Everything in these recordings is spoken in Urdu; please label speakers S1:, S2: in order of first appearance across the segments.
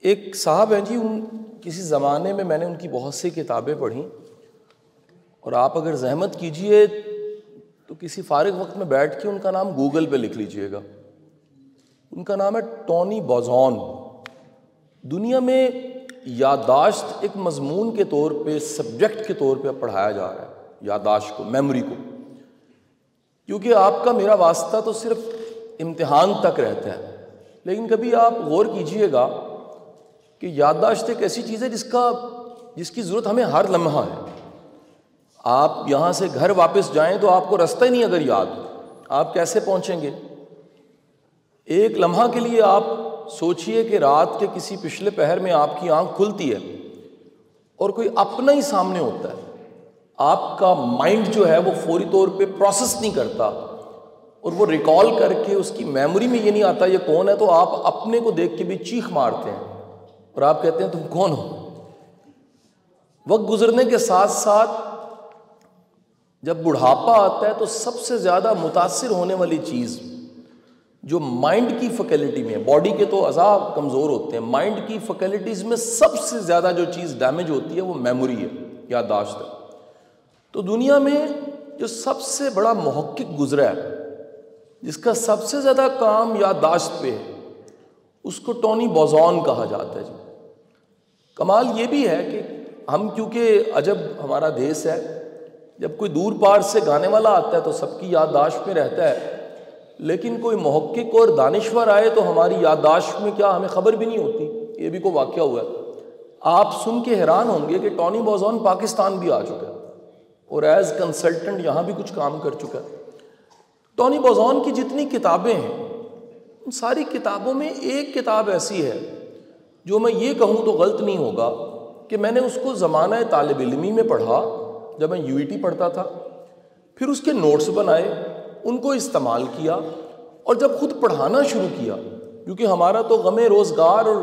S1: ایک صاحب ہیں جی، کسی زمانے میں نے ان کی بہت سی کتابیں پڑھیں، اور آپ اگر زحمت کیجئے تو کسی فارغ وقت میں بیٹھ کے ان کا نام گوگل پہ لکھ لیجئے گا۔ ان کا نام ہے ٹونی بوزون۔ دنیا میں یادداشت ایک مضمون کے طور پہ، سبجیکٹ کے طور پہ پڑھایا جا رہا ہے، یادداشت کو، میموری کو، کیونکہ آپ کا میرا واسطہ تو صرف امتحان تک رہتا ہے۔ لیکن کبھی آپ غور کیجئے گا کہ یادداشت ایک ایسی چیز ہے جس کی ضرورت ہمیں ہر لمحہ ہے۔ آپ یہاں سے گھر واپس جائیں تو آپ کو رستہ ہی نہیں اگر یاد، آپ کیسے پہنچیں گے؟ ایک لمحہ کے لیے آپ سوچئے کہ رات کے کسی پچھلے پہر میں آپ کی آنکھ کھلتی ہے اور کوئی اپنا ہی سامنے ہوتا ہے، آپ کا مائنڈ جو ہے وہ فوری طور پہ پروسیس نہیں کرتا، اور وہ ریکال کر کے اس کی میموری میں یہ نہیں آتا یہ کون ہے، تو آپ اپنے کو دیکھ کے بھی چیخ مارتے ہیں اور آپ کہتے ہیں تم کون ہو؟ وقت گزرنے کے ساتھ ساتھ جب بڑھاپا آتا ہے تو سب سے زیادہ متاثر ہونے والی چیز جو مائنڈ کی فیکلٹی میں، باڈی کے تو اعضاء کمزور ہوتے ہیں، مائنڈ کی فیکلٹیز میں سب سے زیادہ جو چیز ڈیمیج ہوتی ہے وہ میموری ہے، یادداشت ہے۔ تو دنیا میں جو سب سے بڑا محقق گزرا ہے، جس کا سب سے زیادہ کام یادداشت پہ ہے، اس کو ٹونی بوزون کہا جاتا ہے جی۔ کمال یہ بھی ہے کہ ہم کیونکہ عجب ہمارا دیس ہے، جب کوئی دور پار سے گانے والا آتا ہے تو سب کی یادداشت میں رہتا ہے، لیکن کوئی محقق اور دانشور آئے تو ہماری یادداشت میں کیا ہمیں خبر بھی نہیں ہوتی۔ یہ بھی کوئی واقعہ ہوا ہے۔ آپ سن کے حیران ہوں گے کہ ٹونی بوزون پاکستان بھی آ چکا ہے اور ایز کنسلٹنٹ یہاں بھی کچھ کام کر چکا ہے۔ ٹونی بوزون کی جتنی کتابیں ہیں ان ساری کتابوں میں ایک کتاب ایسی ہے جو میں یہ کہوں تو غلط نہیں ہوگا کہ میں نے اس کو زمانہ طالب علمی میں پڑھا، جب میں UET پڑھتا تھا، پھر اس کے نوٹس بنائے، ان کو استعمال کیا، اور جب خود پڑھانا شروع کیا، کیونکہ ہمارا تو غم روزگار اور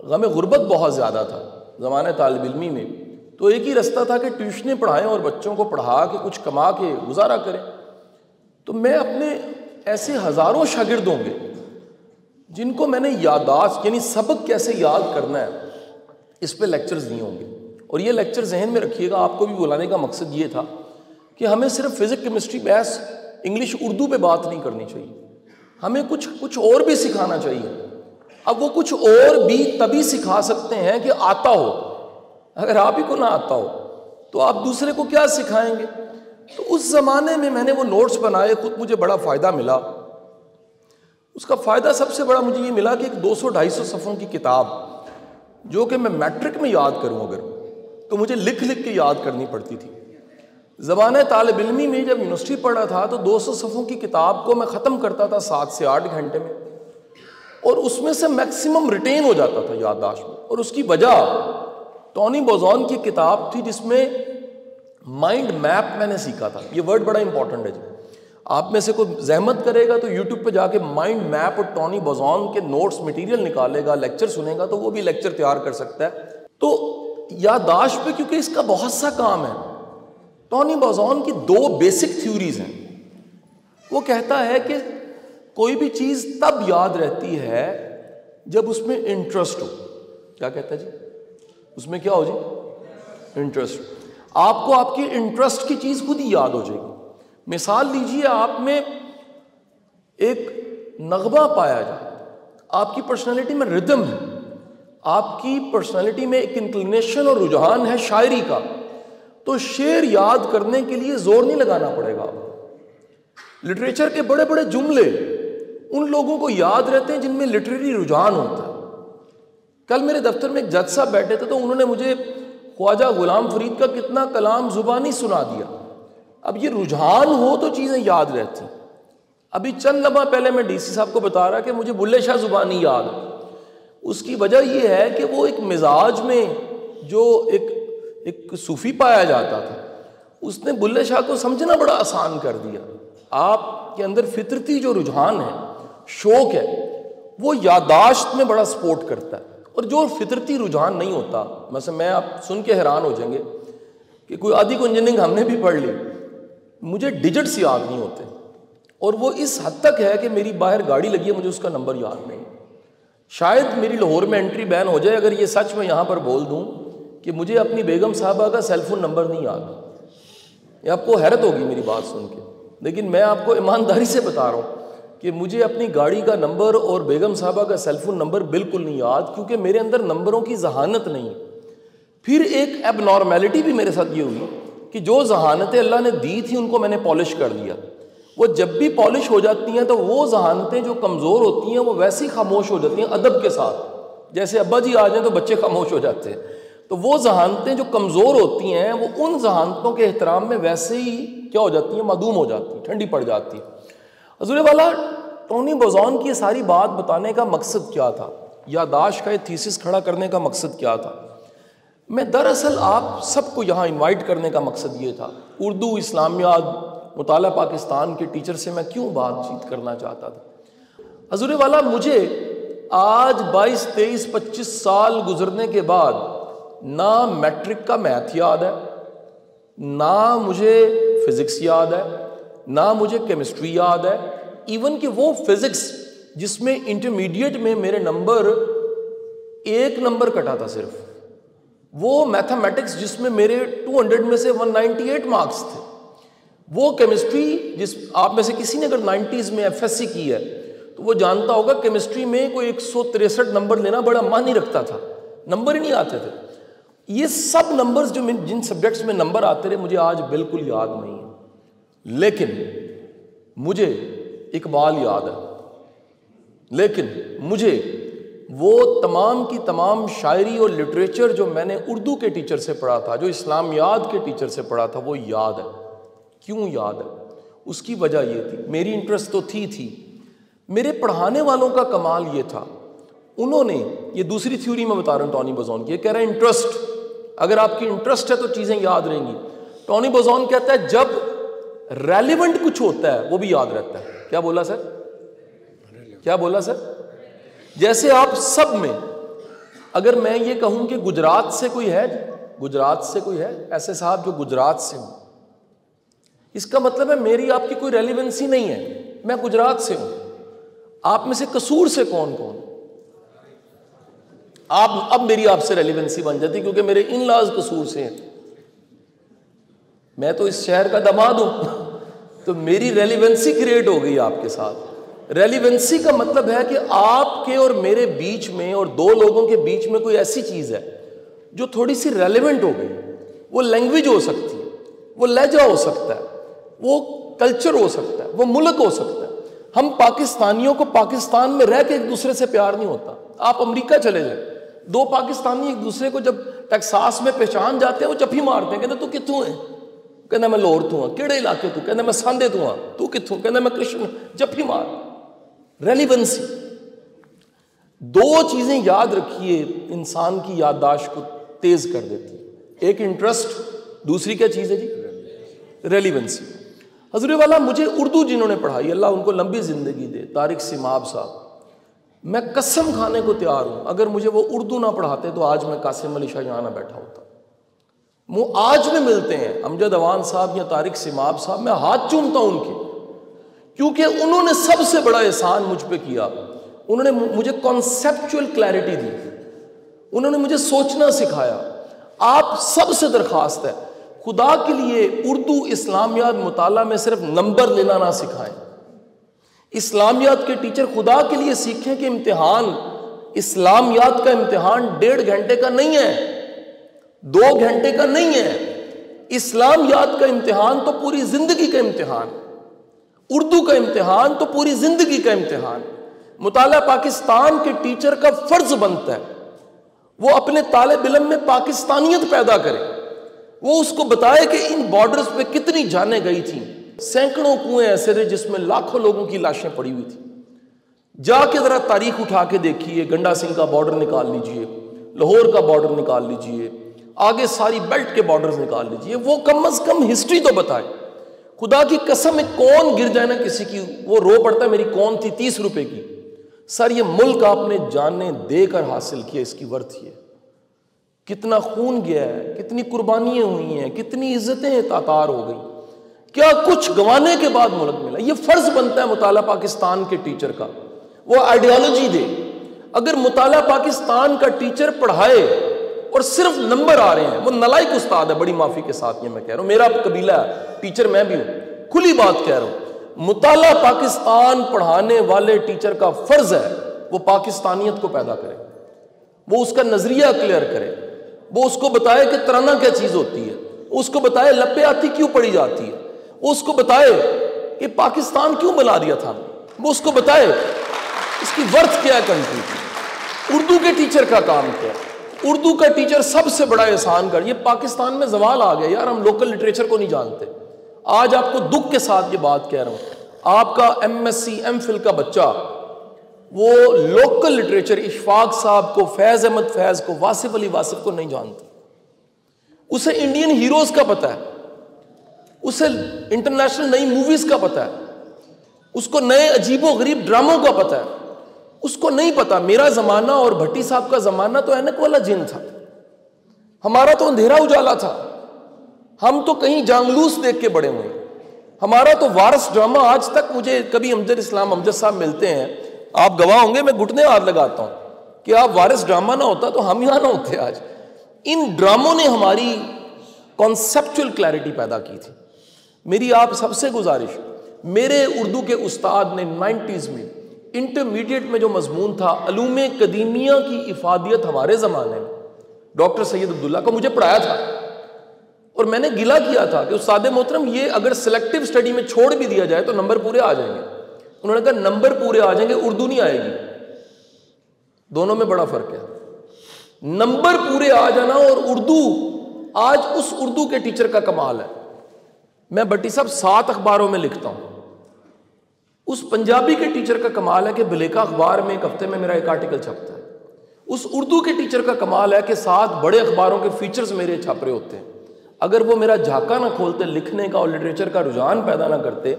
S1: غم غربت بہت زیادہ تھا زمانہ طالب علمی میں، تو ایک ہی رستہ تھا کہ ٹیوشنیں پڑھائیں اور بچوں کو پڑھا کے کچھ کما کے گزارا کریں۔ تو میں اپنے ایسے ہزاروں شاگرد ہوں گے جن کو میں نے یادداشت یعنی سبق کیسے یاد کرنا ہے اس پہ لیکچرز دیے ہوں گے، اور یہ لیکچر ذہن میں رکھیے گا، آپ کو بھی بلانے کا مقصد یہ تھا کہ ہمیں صرف physics, chemistry, maths, English, Urdu پہ بات نہیں کرنی چاہیے، ہمیں کچھ اور بھی سکھانا چاہیے۔ اب وہ کچھ اور بھی تبھی سکھا سکتے ہیں کہ آتا ہو، اگر آپ ہی کو نہ آتا ہو تو آپ دوسرے کو کیا سکھائیں گے؟ تو اس زمانے میں نے وہ نوٹس بنائے، خود مجھے بڑا فائدہ ملا۔ اس کا فائدہ سب سے بڑا مجھے یہ ملا کہ ایک 200-250 صفحوں کی کتاب جو کہ میں میٹرک میں یاد کروں اگر تو مجھے لکھ کے یاد کرنی پڑتی تھی۔ زمانہ طالب علمی میں جب یونیورسٹی پڑھا تھا تو 200 صفحوں کی کتاب کو میں ختم کرتا تھا 7 سے 8 گھنٹے میں، اور اس میں سے میکسیمم ریٹین ہو جاتا تھا یادداشت میں، اور اس کی وجہ ٹونی بوزون کی کتاب تھی جس میں مائنڈ میپ میں نے سیکھا تھا۔ یہ ورڈ بڑا امپورٹنٹ ہے جی، آپ میں سے کوئی زحمت کرے گا تو یوٹیوب پہ جا کے مائنڈ میپ اور ٹونی بوزون کے نوٹس مٹیریل نکالے گا، لیکچر سنے گا تو وہ بھی لیکچر تیار کر سکتا ہے۔ تو یادداشت پہ کیونکہ اس کا بہت سا کام ہے، ٹونی بوزون کی 2 بیسک تھیوریز ہیں۔ وہ کہتا ہے کہ کوئی بھی چیز تب یاد رہتی ہے جب اس میں انٹرسٹ ہو۔ کیا کہتا ہے جی؟ اس میں کیا ہو جی؟ انٹرسٹ۔ آپ کو آپ کی انٹرسٹ کی چیز خود ہی یاد ہو جائے گی۔ مثال لیجئے، آپ میں ایک نغمہ پایا جائے، آپ کی پرسنالٹی میں ردم ہے، آپ کی پرسنالٹی میں ایک انکلینیشن اور رجحان ہے شاعری کا، تو شعر یاد کرنے کے لیے زور نہیں لگانا پڑے گا۔ لٹریچر کے بڑے بڑے جملے ان لوگوں کو یاد رہتے ہیں جن میں لٹریری رجحان ہوتا ہے۔ کل میرے دفتر میں ایک جج صاحب بیٹھے تھے تو انہوں نے مجھے خواجہ غلام فرید کا کتنا کلام زبانی سنا دیا۔ اب یہ رجحان ہو تو چیزیں یاد رہتی۔ ابھی چند لمحہ پہلے میں DC صاحب کو بتا رہا کہ مجھے بلے شاہ زبانی یاد ہے۔ اس کی وجہ یہ ہے کہ وہ ایک مزاج میں جو ایک صوفی پایا جاتا تھا، اس نے بلے شاہ کو سمجھنا بڑا آسان کر دیا۔ آپ کے اندر فطرتی جو رجحان ہے، شوق ہے، وہ یادداشت میں بڑا سپورٹ کرتا ہے، اور جو فطرتی رجحان نہیں ہوتا، مثلا میں آپ سن کے حیران ہو جائیں گے کہ کوئی آدھی کو انجینئرنگ ہم نے بھی پڑھ لی، مجھے ڈیجٹس یاد نہیں ہوتے، اور وہ اس حد تک ہے کہ میری باہر گاڑی لگی ہے مجھے اس کا نمبر یاد نہیں۔ شاید میری لاہور میں انٹری بین ہو جائے اگر یہ سچ میں یہاں پر بول دوں کہ مجھے اپنی بیگم صاحبہ کا سیل فون نمبر نہیں یاد. یہ آپ کو حیرت ہوگی میری بات سن کے، لیکن میں آپ کو ایمانداری سے بتا رہا ہوں کہ مجھے اپنی گاڑی کا نمبر اور بیگم صاحبہ کا سیل فون نمبر بالکل نہیں یاد، کیونکہ میرے اندر نمبروں کی ذہانت نہیں. پھر ایک ایب نارمیلٹی بھی میرے ساتھ یہ ہوئی کہ جو ذہانتیں اللہ نے دی تھی ان کو میں نے پالش کر دیا. وہ جب بھی پالش ہو جاتی ہیں تو وہ ذہانتیں جو کمزور ہوتی ہیں وہ ویسے ہی خاموش ہو جاتی ہیں ادب کے ساتھ. جیسے ابا جی آ جائیں تو بچے خاموش ہو جاتے ہیں. تو وہ ذہانتیں جو کمزور ہوتی ہیں وہ ان ذہانتوں کے احترام میں ویسے ہی کیا ہو جاتی ہیں، معدوم ہو جاتی ہیں، ٹھنڈی پڑ جاتی ہیں. حضور والا ٹونی بوزون کی یہ ساری بات بتانے کا مقصد کیا تھا، یادداشت کا یہ تھیسس کھڑا کرنے کا مقصد کیا تھا؟ میں دراصل آپ سب کو یہاں انوائٹ کرنے کا مقصد یہ تھا. اردو اسلامیات مطالعہ پاکستان کے ٹیچر سے میں کیوں بات چیت کرنا چاہتا تھا؟ حضور والا مجھے آج 22 23 25 سال گزرنے کے بعد نہ میٹرک کا میتھ یاد ہے، نہ مجھے فزکس یاد ہے، نہ مجھے کیمسٹری یاد ہے. ایون کہ وہ فزکس جس میں انٹرمیڈیٹ میں میرے نمبر 1 نمبر کٹا تھا صرف، وہ میتھمیٹکس جس میں میرے 200 میں سے 198 مارکس تھے، وہ کیمسٹری جس آپ میں سے کسی نے اگر 90s میں ایف ایس سی کی ہے تو وہ جانتا ہوگا کیمسٹری میں کوئی 163 نمبر لینا بڑا معنی رکھتا تھا، نمبر ہی نہیں آتے تھے. یہ سب نمبرز جو جن سبجیکٹس میں نمبر آتے رہے مجھے آج بالکل یاد نہیں ہے. لیکن مجھے اقبال یاد ہے، لیکن مجھے وہ تمام کی تمام شاعری اور لٹریچر جو میں نے اردو کے ٹیچر سے پڑھا تھا، جو اسلامیات کے ٹیچر سے پڑھا تھا، وہ یاد ہے. کیوں یاد ہے؟ اس کی وجہ یہ تھی، میری انٹرسٹ تو تھی میرے پڑھانے والوں کا کمال یہ تھا، انہوں نے یہ دوسری تھیوری میں بتا رہا ہوں ٹونی بوزون کی، یہ کہہ رہے ہیں انٹرسٹ، اگر آپ کی انٹرسٹ ہے تو چیزیں یاد رہیں گی. ٹونی بوزون کہتا ہے جب ریلیونٹ کچھ ہوتا ہے وہ بھی یاد رہتا ہے. کیا بولا سر؟ کیا بولا سر؟ جیسے آپ سب میں اگر میں یہ کہوں کہ گجرات سے کوئی ہے، گجرات سے کوئی ہے ایسے صاحب جو گجرات سے ہوں، اس کا مطلب ہے میری آپ کی کوئی ریلیونسی نہیں ہے، میں گجرات سے ہوں. آپ میں سے قصور سے کون آپ اب میری آپ سے ریلیونسی بن جاتی کیونکہ میرے ان لاز قصور سے ہیں، میں تو اس شہر کا داماد ہوں تو میری ریلیونسی کریٹ ہو گئی آپ کے ساتھ. ریلیونسی کا مطلب ہے کہ آپ کے اور میرے بیچ میں اور دو لوگوں کے بیچ میں کوئی ایسی چیز ہے جو تھوڑی سی ریلیونٹ ہو گئی. وہ لینگویج ہو سکتی ہے، وہ لہجہ ہو سکتا ہے، وہ کلچر ہو سکتا ہے، وہ ملک ہو سکتا ہے. ہم پاکستانیوں کو پاکستان میں رہ کے ایک دوسرے سے پیار نہیں ہوتا. آپ امریکہ چلے جائیں، دو پاکستانی ایک دوسرے کو جب ٹیکساس میں پہچان جاتے ہیں وہ چپھی مارتے ہیں، کہتے تو کتوں ہے، کہنا میں لاہور تو ہوں، کیڑے علاقے تو، کہنا میں ساندے تو ہوں، تو کتوں، کہنا میں کرشن، جپھی مار. ریلیونسی. دو چیزیں یاد رکھیے انسان کی یادداشت کو تیز کر دیتی، ایک انٹرسٹ، دوسری کیا چیز ہے جی؟ ریلیونسی. حضور والا مجھے اردو جنہوں نے پڑھائی، اللہ ان کو لمبی زندگی دے، طارق سماب صاحب، میں قسم کھانے کو تیار ہوں اگر مجھے وہ اردو نہ پڑھاتے تو آج میں قاسم علی شاہ یہاں نہ بیٹھا ہوتا. وہ آج میں ملتے ہیں امجد اوان صاحب یا طارق سماب صاحب، میں ہاتھ چومتا ہوں ان کے، کیونکہ انہوں نے سب سے بڑا احسان مجھ پہ کیا. انہوں نے مجھے کانسیپچول کلیئرٹی دی، انہوں نے مجھے سوچنا سکھایا. آپ سب سے درخواست ہے خدا کے لیے اردو اسلامیات مطالعہ میں صرف نمبر لینا نہ سکھائیں. اسلامیات کے ٹیچر خدا کے لیے سیکھیں کہ امتحان، اسلامیات کا امتحان 1.5 گھنٹے کا نہیں ہے، 2 گھنٹے کا نہیں ہے. اسلامیات کا امتحان تو پوری زندگی کا امتحان، اردو کا امتحان تو پوری زندگی کا امتحان. مطالعہ پاکستان کے ٹیچر کا فرض بنتا ہے وہ اپنے طالب علم میں پاکستانیت پیدا کرے، وہ اس کو بتائے کہ ان بارڈرز پہ کتنی جانیں گئی تھیں، سینکڑوں کنویں ایسے تھے جس میں لاکھوں لوگوں کی لاشیں پڑی ہوئی تھیں. جا کے ذرا تاریخ اٹھا کے دیکھیے، گنڈا سنگھ کا بارڈر نکال لیجئے، لاہور کا بارڈر نکال لیجئے، آگے ساری بیلٹ کے بارڈرز نکال لیجئے، وہ کم از کم ہسٹری تو بتائے. خدا کی قسم ایک کون گر جائے نا کسی کی، وہ رو پڑتا ہے میری کون تھی 30 روپے کی. سر یہ ملک آپ نے جانیں دے کر حاصل کیا، اس کی ورتھ ہے. کتنا خون گیا ہے، کتنی قربانیاں ہوئی ہیں، کتنی عزتیں تاتار ہو گئی، کیا کچھ گوانے کے بعد ملک ملا. یہ فرض بنتا ہے مطالعہ پاکستان کے ٹیچر کا، وہ آئیڈیالوجی دے. اگر مطالعہ پاکستان کا ٹیچر پڑھائے اور صرف نمبر آ رہے ہیں، وہ نالائق استاد ہے، بڑی معافی کے ساتھ یہ میں کہہ رہا ہوں، میرا قبیلہ ہے، ٹیچر میں بھی ہوں، کھلی بات کہہ رہا ہوں، مطالعہ پاکستان پڑھانے والے ٹیچر کا فرض ہے وہ پاکستانیت کو پیدا کرے، وہ اس کا نظریہ کلیئر کرے، وہ اس کو بتائے کہ ترانہ کیا چیز ہوتی ہے، اس کو بتائے لپے آتی کیوں پڑھی جاتی ہے، وہ اس کو بتائے کہ پاکستان کیوں بنا دیا تھا، وہ اس کو بتائے اس کی ورتھ کیا ہے کنٹری کی۔ اردو کے ٹیچر کا کام کیا ہے؟ اردو کا ٹیچر سب سے بڑا احسان کر، یہ پاکستان میں زوال آ گیا یار، ہم لوکل لٹریچر کو نہیں جانتے۔ آج آپ کو دکھ کے ساتھ یہ بات کہہ رہا ہوں، آپ کا M S C M phil کا بچہ وہ لوکل لٹریچر اشفاق صاحب کو، فیض احمد فیض کو، واصف علی واصف کو نہیں جانتا، اسے انڈین ہیروز کا پتہ ہے، اسے انٹرنیشنل نئی موویز کا پتہ ہے، اس کو نئے عجیب و غریب ڈراموں کا پتہ ہے، اس کو نہیں پتا میرا زمانہ اور بھٹی صاحب کا زمانہ تو اینک والا جن تھا، ہمارا تو اندھیرا اجالا تھا، ہم تو کہیں جانگلوس دیکھ کے بڑے ہوئے، ہمارا تو وارث ڈرامہ آج تک، مجھے کبھی امجد اسلام امجد صاحب ملتے ہیں، آپ گواہ ہوں گے، میں گھٹنے ہاتھ لگاتا ہوں کہ آپ وارث ڈرامہ نہ ہوتا تو ہم یہاں نہ ہوتے آج۔ ان ڈراموں نے ہماری کانسیپچول کلیئرٹی پیدا کی تھی۔ میری آپ سب سے گزارش، میرے اردو کے استاد نے 90s میں انٹرمیڈیٹ میں جو مضمون تھا علوم قدیمیہ کی افادیت ہمارے زمانے میں، ڈاکٹر سید عبداللہ کو مجھے پڑھایا تھا، اور میں نے گلہ کیا تھا کہ استاد محترم یہ اگر سلیکٹیو سٹڈی میں چھوڑ بھی دیا جائے تو نمبر پورے آ جائیں گے۔ انہوں نے کہا نمبر پورے آ جائیں گے، اردو نہیں آئے گی، دونوں میں بڑا فرق ہے۔ نمبر پورے آ جانا اور اردو، آج اس اردو کے ٹیچر کا کمال ہے، میں بٹی صاحب 7 اخباروں میں لکھتا ہوں، اس پنجابی کے ٹیچر کا کمال ہے کہ بلیکا اخبار میں ایک ہفتے میں میرا ایک آرٹیکل چھپتا ہے، اس اردو کے ٹیچر کا کمال ہے کہ 7 بڑے اخباروں کے فیچرز میرے چھپ رہے ہوتے ہیں۔ اگر وہ میرا جھاکا نہ کھولتے، لکھنے کا اور لٹریچر کا رجحان پیدا نہ کرتے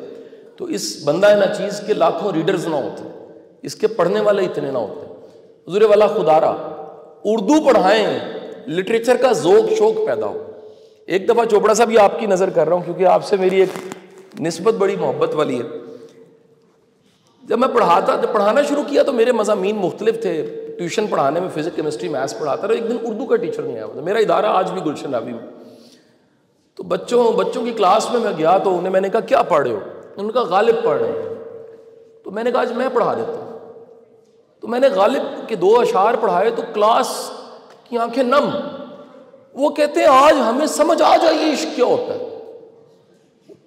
S1: تو اس بندہ نہ چیز کے لاکھوں ریڈرز نہ ہوتے، اس کے پڑھنے والے اتنے نہ ہوتے۔ حضور والا خدا را اردو پڑھائیں، لٹریچر کا ذوق شوق پیدا ہو۔ ایک دفعہ چوپڑا صاحب، یہ آپ کی نظر کر رہا ہوں کیونکہ آپ سے میری ایک نسبت بڑی محبت والی ہے، جب میں پڑھانا شروع کیا تو میرے مضامین مختلف تھے، ٹیوشن پڑھانے میں فزکس کیمسٹری میتھس پڑھاتا رہا، ایک دن اردو کا ٹیچر نہیں آیا ہوتا، میرا ادارہ آج بھی گلشن راوی میں، تو بچوں کی کلاس میں گیا تو انہیں میں نے کہا کیا پڑھ رہے ہو؟ انہوں نے کہا غالب پڑھ رہے ہیں، تو میں نے کہا آج میں پڑھا دیتا ہوں، تو میں نے غالب کے 2 اشعار پڑھائے تو کلاس کی آنکھیں نم، وہ کہتے ہیں آج ہمیں سمجھ آ جائے عشق کیا ہوتا ہے،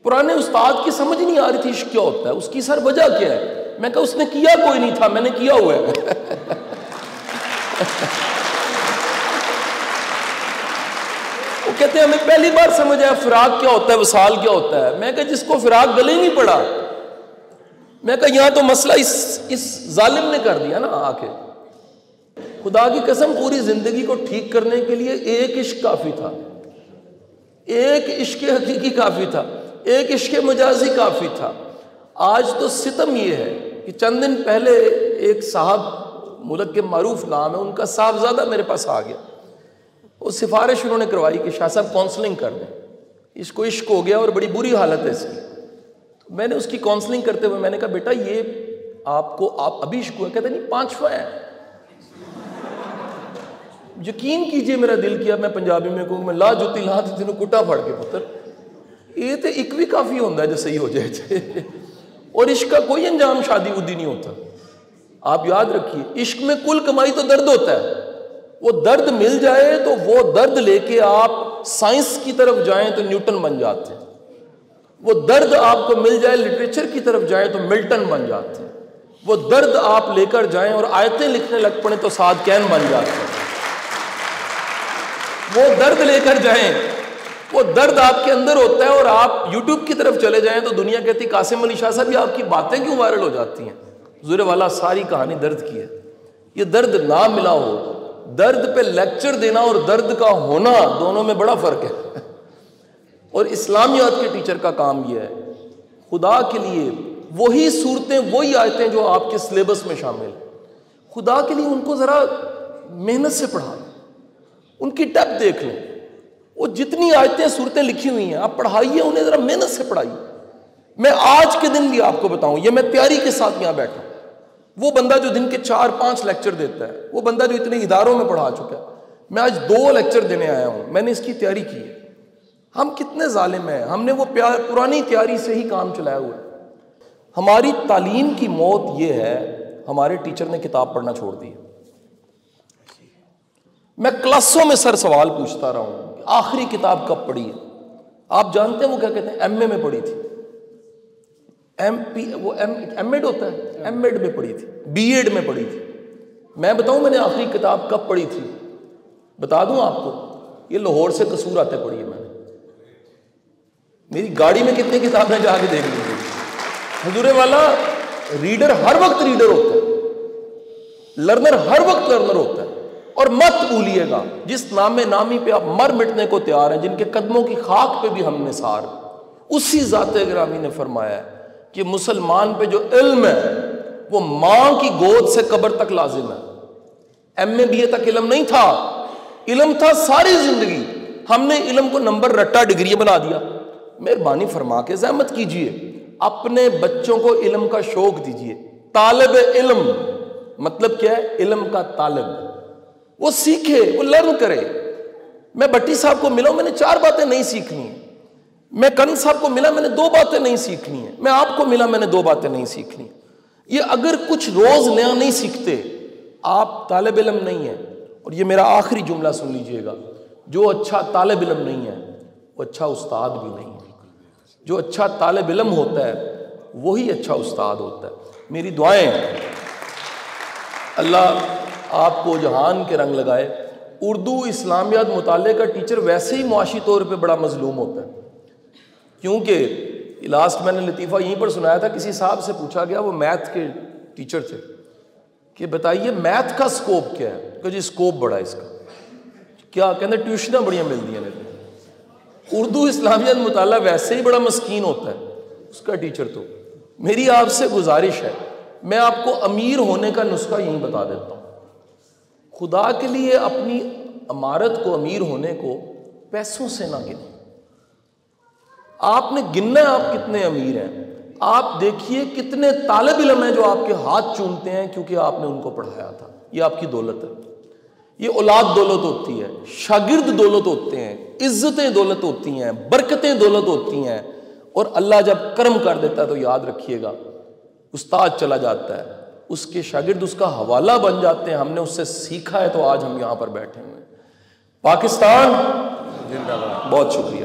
S1: پرانے استاد کی سمجھ نہیں آ رہی تھی عشق کیا ہوتا ہے، اس کی سر وجہ کیا ہے؟ میں کہا اس نے کیا کوئی نہیں تھا، میں نے کیا ہوا ہے۔ وہ کہتے ہیں ہمیں پہلی بار سمجھ آیا فراق کیا ہوتا ہے، وصال کیا ہوتا ہے۔ میں کہا جس کو فراق گلے نہیں پڑا، میں کہا یہاں تو مسئلہ اس ظالم نے کر دیا نا آ کے۔ خدا کی قسم پوری زندگی کو ٹھیک کرنے کے لیے ایک عشق کافی تھا، ایک عشق حقیقی کافی تھا، ایک عشق مجازی کافی تھا۔ آج تو ستم یہ ہے کہ چند دن پہلے ایک صاحب، ملک کے معروف نام ہے، ان کا صاحبزادہ میرے پاس آ گیا، وہ سفارش انہوں نے کروائی کہ شاہ صاحب کاؤنسلنگ کر دیں، اس کو عشق ہو گیا اور بڑی بری حالت ہے اس کی۔ میں نے اس کی کاؤنسلنگ کرتے ہوئے میں نے کہا بیٹا یہ آپ ابھی عشق ہوا؟ کہتے نہیں 5واں ہے۔ یقین کیجئے میرا دل کیا میں پنجابی میں کہوں، میں لا جوتی لا تے تینوں کٹا پھڑ کے پتر، یہ تو ایک بھی کافی ہوتا ہے جو صحیح ہو جائے تھے، اور عشق کا کوئی انجام شادی ودی نہیں ہوتا۔ آپ یاد رکھیے عشق میں کل کمائی تو درد ہوتا ہے، وہ درد مل جائے تو وہ درد لے کے آپ سائنس کی طرف جائیں تو نیوٹن بن جاتے ہیں، وہ درد آپ کو مل جائے لٹریچر کی طرف جائیں تو ملٹن بن جاتے ہیں، وہ درد آپ لے کر جائیں اور آیتیں لکھنے لگ پڑیں تو صادقین بن جاتے ہیں، وہ درد لے کر جائیں، وہ درد آپ کے اندر ہوتا ہے، اور آپ یوٹیوب کی طرف چلے جائیں تو دنیا کہتی قاسم علی شاہ صاحب یہ آپ کی باتیں کیوں وائرل ہو جاتی ہیں؟ حضور والا ساری کہانی درد کی ہے۔ یہ درد نہ ملا ہو، درد پہ لیکچر دینا اور درد کا ہونا دونوں میں بڑا فرق ہے۔ اور اسلامیات کے ٹیچر کا کام یہ ہے، خدا کے لیے وہی صورتیں وہی آیتیں جو آپ کے سلیبس میں شامل ہیں، خدا کے لیے ان کو ذرا محنت سے پڑھائیں، ان کی ڈیپتھ دیکھ لیں، وہ جتنی آیتیں صورتیں لکھی ہوئی ہیں آپ پڑھائیے انہیں، ذرا محنت سے پڑھائیے۔ میں آج کے دن بھی آپ کو بتاؤں، یہ میں تیاری کے ساتھ یہاں بیٹھا، وہ بندہ جو دن کے 4-5 لیکچر دیتا ہے، وہ بندہ جو اتنے اداروں میں پڑھا چکا ہے، میں آج 2 لیکچر دینے آیا ہوں، میں نے اس کی تیاری کی ہے۔ ہم کتنے ظالم ہیں، ہم نے وہ پرانی تیاری سے ہی کام چلایا ہوا ہے۔ ہماری تعلیم کی موت یہ ہے، ہمارے ٹیچر نے کتاب پڑھنا چھوڑ دی۔ میں کلاسوں میں سر سوال پوچھتا رہا ہوں کہ آخری کتاب کب پڑھی ہے؟ آپ جانتے ہیں وہ کیا کہتے ہیں؟ ایم اے میں پڑھی تھی، ایم ایڈ ہوتا ہے، ایم ایڈ میں پڑھی تھی، بی ایڈ میں پڑھی تھی۔ میں بتاؤں میں نے آخری کتاب کب پڑھی تھی؟ بتا دوں آپ کو، یہ لاہور سے قصور آتے پڑھی ہے میں نے۔ میری گاڑی میں کتنی کتابیں جا کے دیکھ لیجیے۔ حضور والا ریڈر ہر وقت ریڈر ہوتا ہے، لرنر ہر وقت لرنر ہوتا ہے۔ اور مت بھولیے گا، جس نام نامی پہ آپ مر مٹنے کو تیار ہیں، جن کے قدموں کی خاک پہ بھی ہم نثار، اسی ذات گرامی نے فرمایا ہے کہ مسلمان پہ جو علم ہے وہ ماں کی گود سے قبر تک لازم ہے۔ ایم اے بی اے تک علم نہیں تھا، علم تھا ساری زندگی۔ ہم نے علم کو نمبر رٹا ڈگری بنا دیا۔ مہربانی فرما کے زحمت کیجئے، اپنے بچوں کو علم کا شوق دیجئے۔ طالب علم مطلب کیا ہے؟ علم کا طالب، وہ سیکھے، وہ لرن کرے۔ میں بٹی صاحب کو ملا، میں نے 4 باتیں نہیں سیکھنی ہیں۔ میں کرن صاحب کو ملا، میں نے 2 باتیں نہیں سیکھنی ہیں۔ میں آپ کو ملا، میں نے 2 باتیں نہیں سیکھنی۔ یہ اگر کچھ روز نیا نہیں سیکھتے، آپ طالب علم نہیں ہیں۔ اور یہ میرا آخری جملہ سن لیجئے گا، جو اچھا طالب علم نہیں ہے وہ اچھا استاد بھی نہیں ہے۔ جو اچھا طالب علم ہوتا ہے وہی اچھا استاد ہوتا ہے۔ میری دعائیں اللہ آپ کو جہان کے رنگ لگائے۔ اردو اسلامیات مطالعے کا ٹیچر ویسے ہی معاشی طور پہ بڑا مظلوم ہوتا ہے، کیونکہ لاسٹ میں نے لطیفہ یہیں پر سنایا تھا، کسی صاحب سے پوچھا گیا، وہ میتھ کے ٹیچر تھے، کہ بتائیے میتھ کا سکوپ کیا ہے؟ کہ جی سکوپ بڑا ہے اس کا۔ کیا کہتے ہیں؟ ٹیوشنیں بڑیاں ملتی ہیں۔ اردو اسلامیات مطالعہ ویسے ہی بڑا مسکین ہوتا ہے اس کا ٹیچر۔ تو میری آپ سے گزارش ہے، میں آپ کو امیر ہونے کا نسخہ یہیں بتا دیتا ہوں۔ خدا کے لیے اپنی عمارت کو، امیر ہونے کو پیسوں سے نہ گنیں۔ آپ نے گننا ہے آپ کتنے امیر ہیں۔ آپ دیکھیے کتنے طالب علم ہیں جو آپ کے ہاتھ چومتے ہیں کیونکہ آپ نے ان کو پڑھایا تھا۔ یہ آپ کی دولت ہے۔ یہ اولاد دولت ہوتی ہے، شاگرد دولت ہوتے ہیں، عزتیں دولت ہوتی ہیں، برکتیں دولت ہوتی ہیں۔ اور اللہ جب کرم کر دیتا ہے تو یاد رکھیے گا، استاد چلا جاتا ہے، اس کے شاگرد اس کا حوالہ بن جاتے ہیں۔ ہم نے اس سے سیکھا ہے تو آج ہم یہاں پر بیٹھے ہوئے ہیں۔ پاکستان زندہ باد۔ بہت شکریہ۔